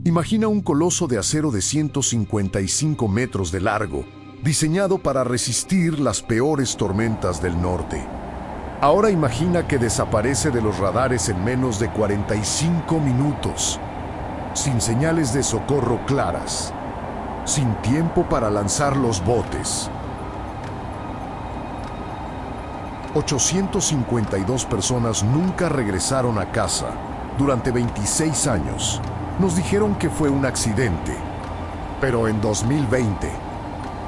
Imagina un coloso de acero de 155 metros de largo, diseñado para resistir las peores tormentas del norte. Ahora imagina que desaparece de los radares en menos de 45 minutos, sin señales de socorro claras, sin tiempo para lanzar los botes. 852 personas nunca regresaron a casa durante 26 años. Nos dijeron que fue un accidente, pero en 2020,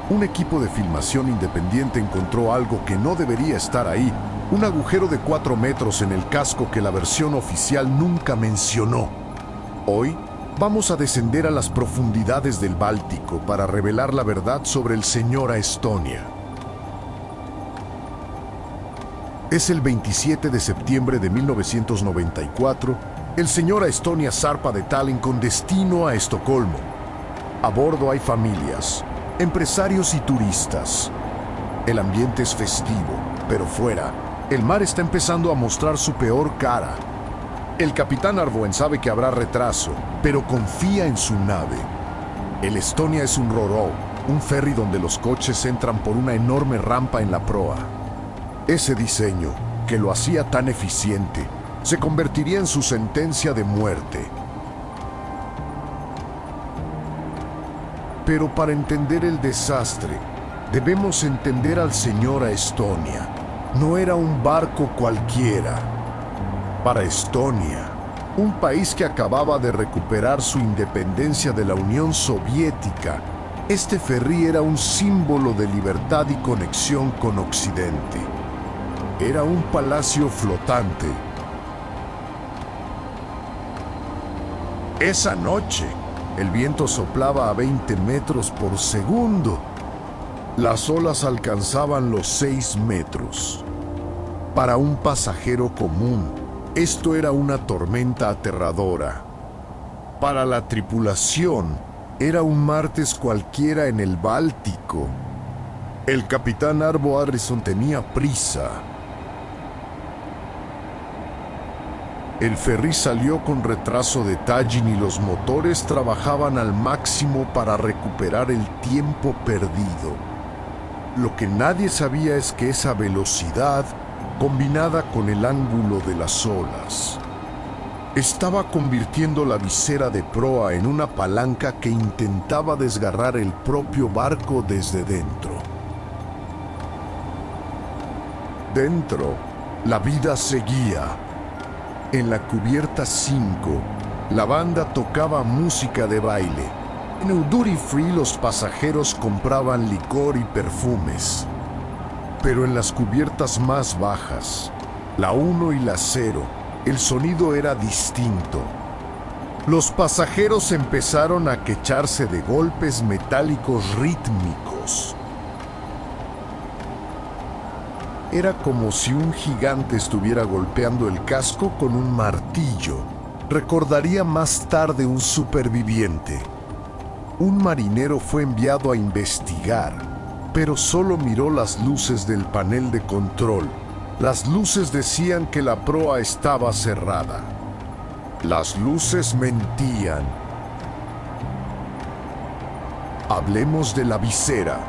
un equipo de filmación independiente encontró algo que no debería estar ahí, un agujero de 4 metros en el casco que la versión oficial nunca mencionó. Hoy, vamos a descender a las profundidades del Báltico para revelar la verdad sobre el Señora Estonia. Es el 27 de septiembre de 1994, el Señora Estonia zarpa de Tallinn con destino a Estocolmo. A bordo hay familias, empresarios y turistas. El ambiente es festivo, pero fuera, el mar está empezando a mostrar su peor cara. El capitán Arvoen sabe que habrá retraso, pero confía en su nave. El Estonia es un ro-ro, un ferry donde los coches entran por una enorme rampa en la proa. Ese diseño, que lo hacía tan eficiente, se convertiría en su sentencia de muerte. Pero para entender el desastre, debemos entender al Señora Estonia. No era un barco cualquiera. Para Estonia, un país que acababa de recuperar su independencia de la Unión Soviética, este ferry era un símbolo de libertad y conexión con Occidente. Era un palacio flotante. Esa noche, el viento soplaba a 20 metros por segundo. Las olas alcanzaban los 6 metros. Para un pasajero común, esto era una tormenta aterradora. Para la tripulación, era un martes cualquiera en el Báltico. El capitán Arvo Arrison tenía prisa. El ferry salió con retraso de Tallinn y los motores trabajaban al máximo para recuperar el tiempo perdido. Lo que nadie sabía es que esa velocidad, combinada con el ángulo de las olas, estaba convirtiendo la visera de proa en una palanca que intentaba desgarrar el propio barco desde dentro. Dentro, la vida seguía. En la cubierta 5, la banda tocaba música de baile. En el duty free los pasajeros compraban licor y perfumes. Pero en las cubiertas más bajas, la 1 y la 0, el sonido era distinto. Los pasajeros empezaron a quecharse de golpes metálicos rítmicos. Era como si un gigante estuviera golpeando el casco con un martillo. Recordaría más tarde un superviviente. Un marinero fue enviado a investigar, pero solo miró las luces del panel de control. Las luces decían que la proa estaba cerrada. Las luces mentían. Hablemos de la visera.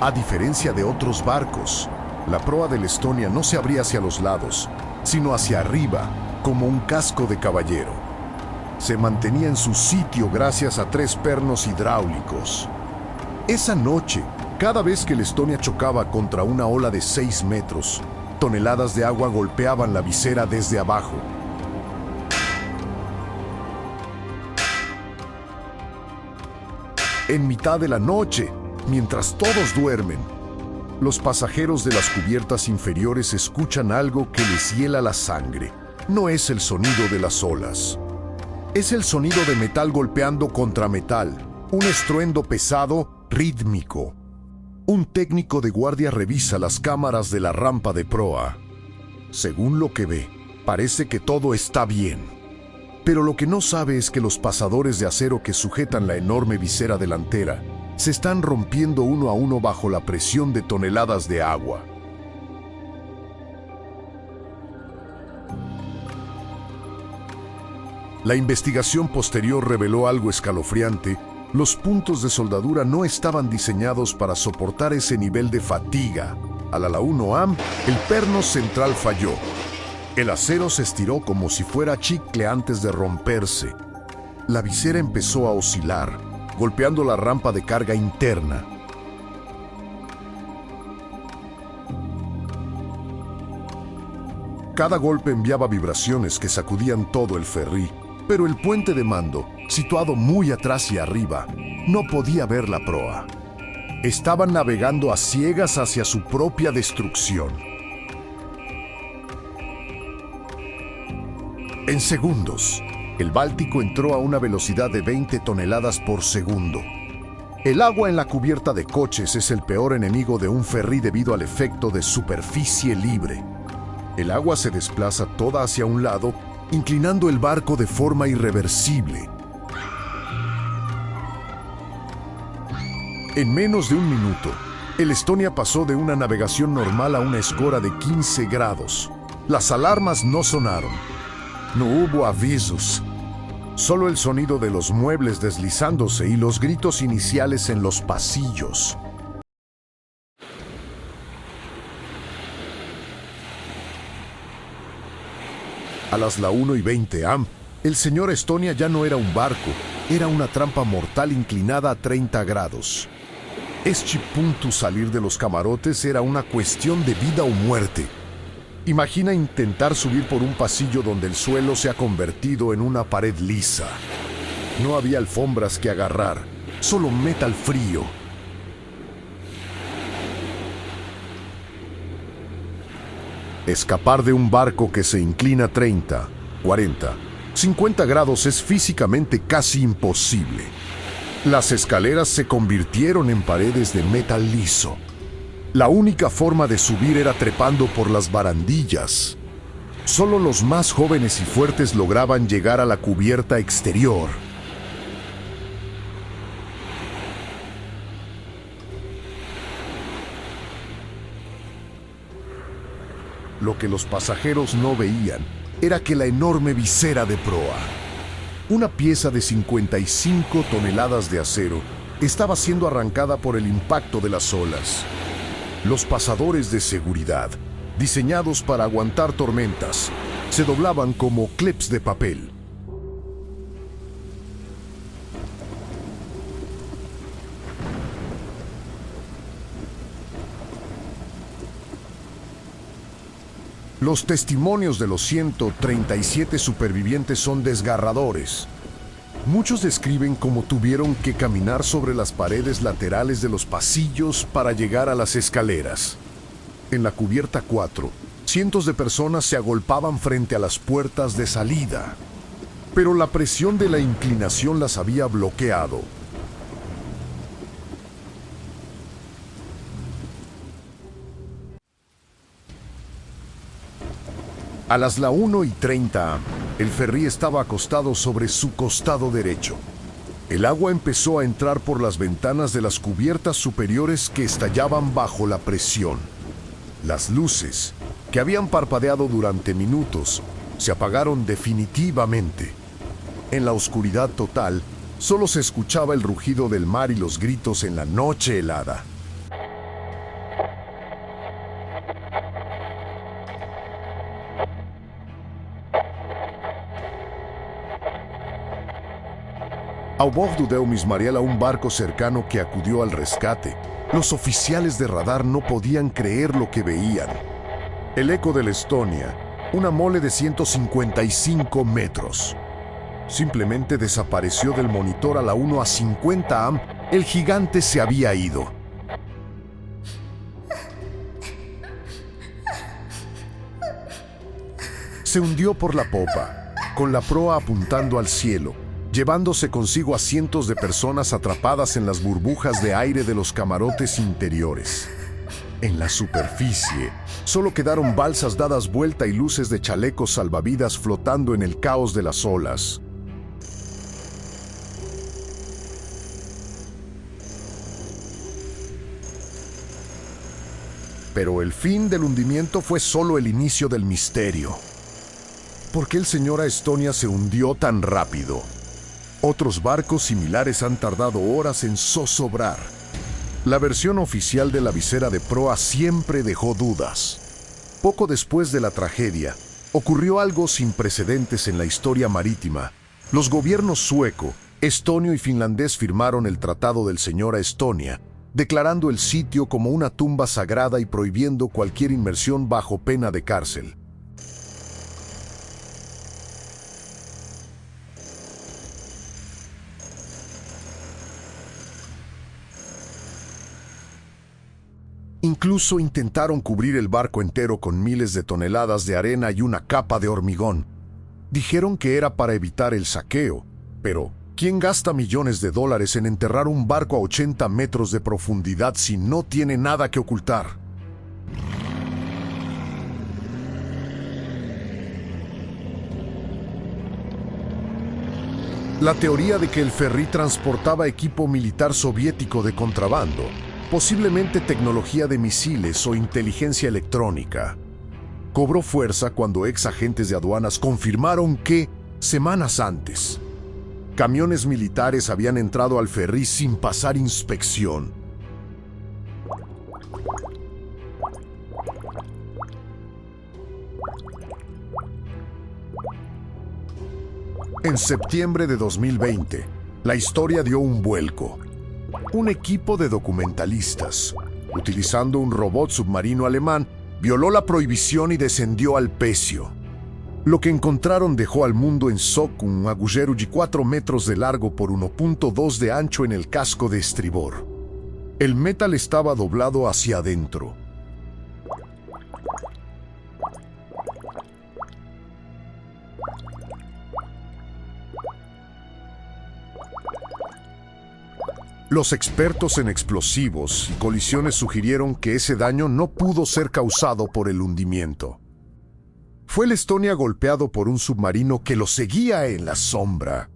A diferencia de otros barcos, la proa del Estonia no se abría hacia los lados, sino hacia arriba, como un casco de caballero. Se mantenía en su sitio gracias a 3 pernos hidráulicos. Esa noche, cada vez que el Estonia chocaba contra una ola de 6 metros, toneladas de agua golpeaban la visera desde abajo. En mitad de la noche, mientras todos duermen, los pasajeros de las cubiertas inferiores escuchan algo que les hiela la sangre. No es el sonido de las olas. Es el sonido de metal golpeando contra metal. Un estruendo pesado, rítmico. Un técnico de guardia revisa las cámaras de la rampa de proa. Según lo que ve, parece que todo está bien. Pero lo que no sabe es que los pasadores de acero que sujetan la enorme visera delantera se están rompiendo uno a uno bajo la presión de toneladas de agua. La investigación posterior reveló algo escalofriante. Los puntos de soldadura no estaban diseñados para soportar ese nivel de fatiga. Al ala 1A, el perno central falló. El acero se estiró como si fuera chicle antes de romperse. La visera empezó a oscilar, golpeando la rampa de carga interna. Cada golpe enviaba vibraciones que sacudían todo el ferry, pero el puente de mando, situado muy atrás y arriba, no podía ver la proa. Estaban navegando a ciegas hacia su propia destrucción. En segundos, el Báltico entró a una velocidad de 20 toneladas por segundo. El agua en la cubierta de coches es el peor enemigo de un ferry debido al efecto de superficie libre. El agua se desplaza toda hacia un lado, inclinando el barco de forma irreversible. En menos de un minuto, el Estonia pasó de una navegación normal a una escora de 15 grados. Las alarmas no sonaron. No hubo avisos. Solo el sonido de los muebles deslizándose y los gritos iniciales en los pasillos. A las la 1:20 am, el señor Estonia ya no era un barco, era una trampa mortal inclinada a 30 grados. Este punto salir de los camarotes era una cuestión de vida o muerte. Imagina intentar subir por un pasillo donde el suelo se ha convertido en una pared lisa. No había alfombras que agarrar, solo metal frío. Escapar de un barco que se inclina 30, 40, 50 grados es físicamente casi imposible. Las escaleras se convirtieron en paredes de metal liso. La única forma de subir era trepando por las barandillas. Solo los más jóvenes y fuertes lograban llegar a la cubierta exterior. Lo que los pasajeros no veían era que la enorme visera de proa, una pieza de 55 toneladas de acero, estaba siendo arrancada por el impacto de las olas. Los pasadores de seguridad, diseñados para aguantar tormentas, se doblaban como clips de papel. Los testimonios de los 137 supervivientes son desgarradores. Muchos describen cómo tuvieron que caminar sobre las paredes laterales de los pasillos para llegar a las escaleras. En la cubierta 4, cientos de personas se agolpaban frente a las puertas de salida, pero la presión de la inclinación las había bloqueado. A las la 1:30 am, el ferry estaba acostado sobre su costado derecho. El agua empezó a entrar por las ventanas de las cubiertas superiores que estallaban bajo la presión. Las luces, que habían parpadeado durante minutos, se apagaron definitivamente. En la oscuridad total, solo se escuchaba el rugido del mar y los gritos en la noche helada. A bordo de Miss Mariela, un barco cercano que acudió al rescate. Los oficiales de radar no podían creer lo que veían. El eco del Estonia, una mole de 155 metros. Simplemente desapareció del monitor a la 1:50 am. El gigante se había ido. Se hundió por la popa, con la proa apuntando al cielo, llevándose consigo a cientos de personas atrapadas en las burbujas de aire de los camarotes interiores. En la superficie, solo quedaron balsas dadas vuelta y luces de chalecos salvavidas flotando en el caos de las olas. Pero el fin del hundimiento fue solo el inicio del misterio. ¿Por qué el Señora Estonia se hundió tan rápido? Otros barcos similares han tardado horas en zozobrar. La versión oficial de la visera de proa siempre dejó dudas. Poco después de la tragedia, ocurrió algo sin precedentes en la historia marítima. Los gobiernos sueco, estonio y finlandés firmaron el Tratado del Señora Estonia, declarando el sitio como una tumba sagrada y prohibiendo cualquier inmersión bajo pena de cárcel. Incluso intentaron cubrir el barco entero con miles de toneladas de arena y una capa de hormigón. Dijeron que era para evitar el saqueo, pero ¿quién gasta millones de dólares en enterrar un barco a 80 metros de profundidad si no tiene nada que ocultar? La teoría de que el ferry transportaba equipo militar soviético de contrabando, posiblemente tecnología de misiles o inteligencia electrónica, cobró fuerza cuando ex agentes de aduanas confirmaron que, semanas antes, camiones militares habían entrado al ferry sin pasar inspección. En septiembre de 2020, la historia dio un vuelco. Un equipo de documentalistas, utilizando un robot submarino alemán, violó la prohibición y descendió al pecio. Lo que encontraron dejó al mundo en shock un agujero de 4 metros de largo por 1.2 de ancho en el casco de estribor. El metal estaba doblado hacia adentro. Los expertos en explosivos y colisiones sugirieron que ese daño no pudo ser causado por el hundimiento. ¿Fue el Estonia golpeado por un submarino que lo seguía en la sombra?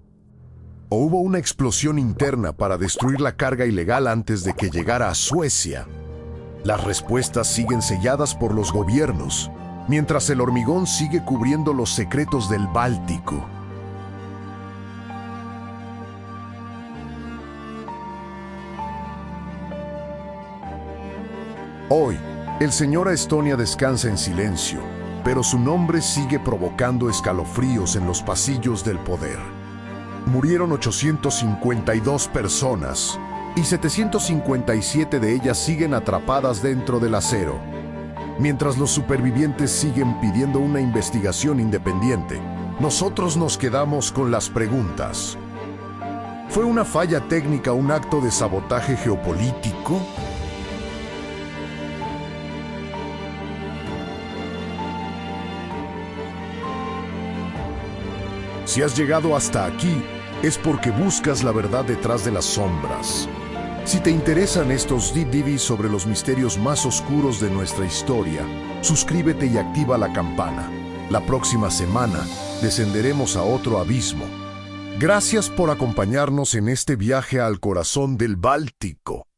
¿O hubo una explosión interna para destruir la carga ilegal antes de que llegara a Suecia? Las respuestas siguen selladas por los gobiernos, mientras el hormigón sigue cubriendo los secretos del Báltico. Hoy, el Señora Estonia descansa en silencio, pero su nombre sigue provocando escalofríos en los pasillos del poder. Murieron 852 personas y 757 de ellas siguen atrapadas dentro del acero. Mientras los supervivientes siguen pidiendo una investigación independiente, nosotros nos quedamos con las preguntas. ¿Fue una falla técnica un acto de sabotaje geopolítico? Si has llegado hasta aquí, es porque buscas la verdad detrás de las sombras. Si te interesan estos DVDs sobre los misterios más oscuros de nuestra historia, suscríbete y activa la campana. La próxima semana descenderemos a otro abismo. Gracias por acompañarnos en este viaje al corazón del Báltico.